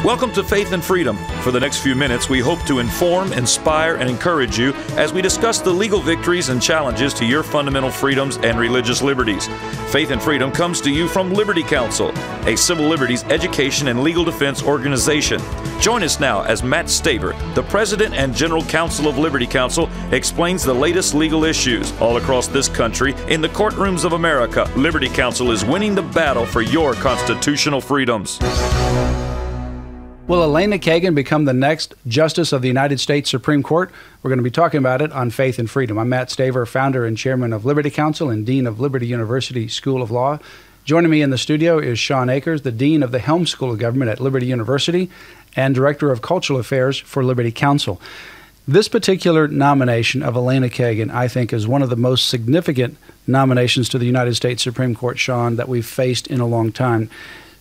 Welcome to Faith and Freedom. For the next few minutes, we hope to inform, inspire, and encourage you as we discuss the legal victories and challenges to your fundamental freedoms and religious liberties. Faith and Freedom comes to you from Liberty Counsel, a civil liberties education and legal defense organization. Join us now as Matt Staver, the President and General Counsel of Liberty Counsel, explains the latest legal issues all across this country in the courtrooms of America. Liberty Counsel is winning the battle for your constitutional freedoms. Will Elena Kagan become the next Justice of the United States Supreme Court? We're going to be talking about it on Faith and Freedom. I'm Matt Staver, founder and chairman of Liberty Counsel and dean of Liberty University School of Law. Joining me in the studio is Sean Akers, the dean of the Helms School of Government at Liberty University and director of cultural affairs for Liberty Counsel. This particular nomination of Elena Kagan, I think, is one of the most significant nominations to the United States Supreme Court, Sean, that we've faced in a long time.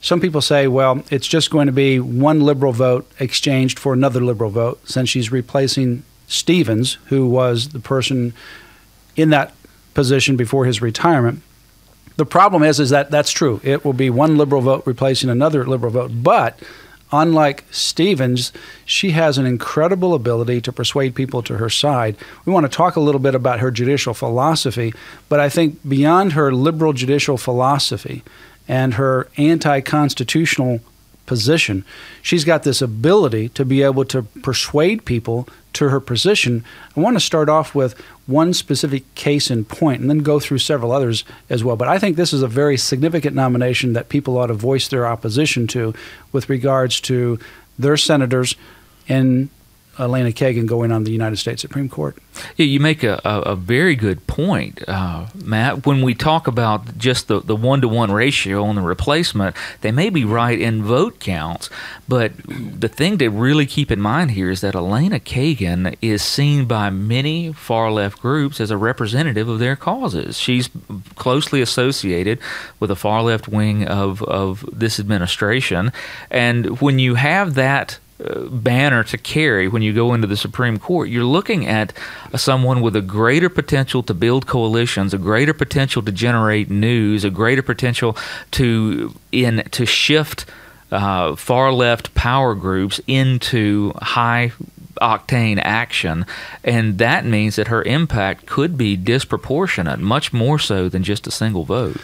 Some people say, well, it's just going to be one liberal vote exchanged for another liberal vote, since she's replacing Stevens, who was the person in that position before his retirement. The problem is that that's true. It will be one liberal vote replacing another liberal vote. But unlike Stevens, she has an incredible ability to persuade people to her side. We want to talk a little bit about her judicial philosophy, but I think beyond her liberal judicial philosophy and her anti-constitutional position, she's got this ability to be able to persuade people to her position. I want to start off with one specific case in point and then go through several others as well. But I think this is a very significant nomination that people ought to voice their opposition to with regards to their senators and Elena Kagan going on the United States Supreme Court. Yeah, you make a very good point, Matt. When we talk about just the one-to-one ratio on the replacement, they may be right in vote counts, but the thing to really keep in mind here is that Elena Kagan is seen by many far-left groups as a representative of their causes. She's closely associated with the far-left wing of this administration, and when you have that banner to carry when you go into the Supreme Court, you're looking at someone with a greater potential to build coalitions, a greater potential to generate news, a greater potential to shift far left power groups into high octane action, and that means that her impact could be disproportionate, much more so than just a single vote.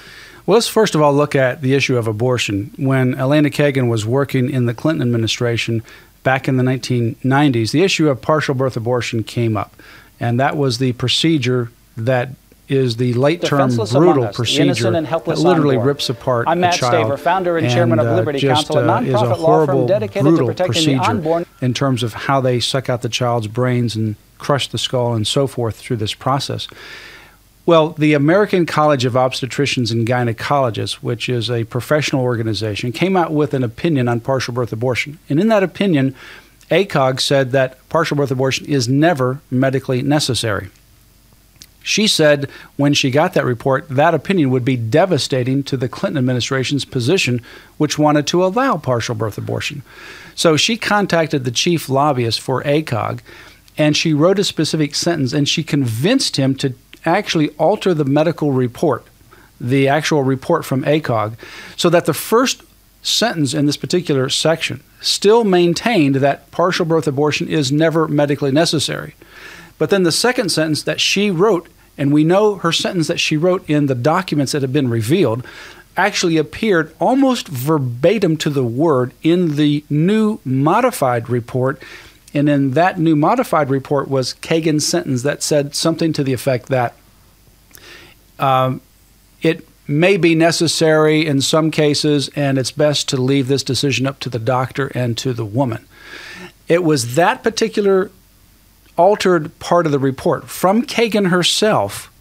Well, let's first of all look at the issue of abortion. When Elena Kagan was working in the Clinton administration back in the 1990s, the issue of partial birth abortion came up, and that was the procedure that is the late-term brutal procedure that literally rips apart a child. I'm Matt Staver, founder and chairman of Liberty Counsel, a nonprofit law firm dedicated to protecting the unborn. In terms of how they suck out the child's brains and crush the skull and so forth through this process. Well, the American College of Obstetricians and Gynecologists, which is a professional organization, came out with an opinion on partial birth abortion. And in that opinion, ACOG said that partial birth abortion is never medically necessary. She said when she got that report, that opinion would be devastating to the Clinton administration's position, which wanted to allow partial birth abortion. So she contacted the chief lobbyist for ACOG, and she wrote a specific sentence, and she convinced him to actually alter the medical report, the actual report from ACOG, so that the first sentence in this particular section still maintained that partial birth abortion is never medically necessary. But then the second sentence that she wrote, and we know her sentence that she wrote in the documents that have been revealed, actually appeared almost verbatim to the word in the new modified report. And in that new modified report was Kagan's sentence that said something to the effect that it may be necessary in some cases, and it's best to leave this decision up to the doctor and to the woman. It was that particular altered part of the report from Kagan herself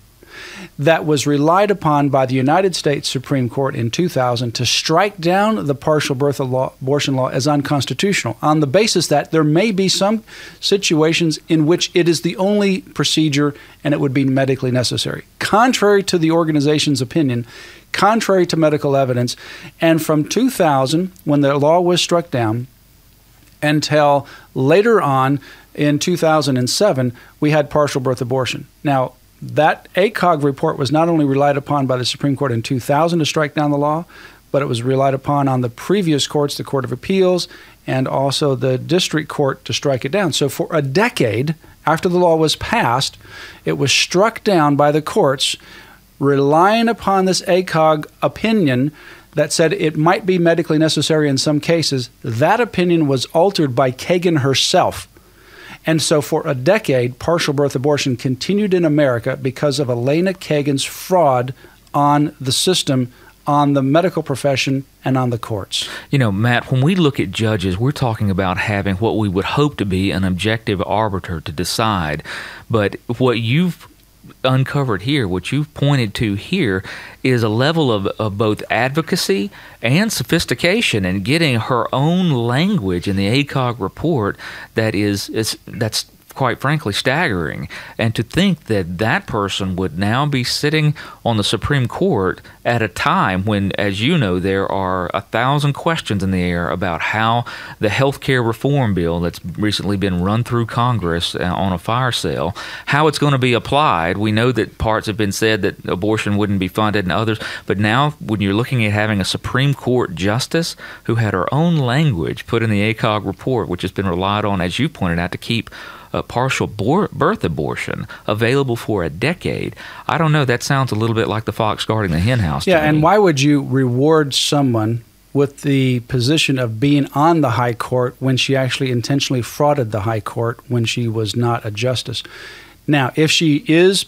that was relied upon by the United States Supreme Court in 2000 to strike down the partial birth abortion law as unconstitutional on the basis that there may be some situations in which it is the only procedure and it would be medically necessary. Contrary to the organization's opinion, contrary to medical evidence, and from 2000, when the law was struck down, until later on in 2007, we had partial birth abortion. Now, that ACOG report was not only relied upon by the Supreme Court in 2000 to strike down the law, but it was relied upon on the previous courts, the Court of Appeals, and also the district court to strike it down. So for a decade after the law was passed, it was struck down by the courts, relying upon this ACOG opinion that said it might be medically necessary in some cases. That opinion was altered by Kagan herself. And so for a decade, partial birth abortion continued in America because of Elena Kagan's fraud on the system, on the medical profession, and on the courts. You know, Matt, when we look at judges, we're talking about having what we would hope to be an objective arbiter to decide. But what you've uncovered here, what you've pointed to here, is a level of both advocacy and sophistication in getting her own language in the ACOG report that's quite frankly staggering. And to think that that person would now be sitting on the Supreme Court at a time when, as you know, there are 1,000 questions in the air about how the health care reform bill that's recently been run through Congress on a fire sale, how it's going to be applied. We know that parts have been said that abortion wouldn't be funded and others, but now when you're looking at having a Supreme Court justice who had her own language put in the ACOG report, which has been relied on, as you pointed out, to keep partial birth abortion available for a decade. I don't know. That sounds a little bit like the fox guarding the hen house. Yeah, and why would you reward someone with the position of being on the high court when she actually intentionally frauded the high court when she was not a justice? Now, if she is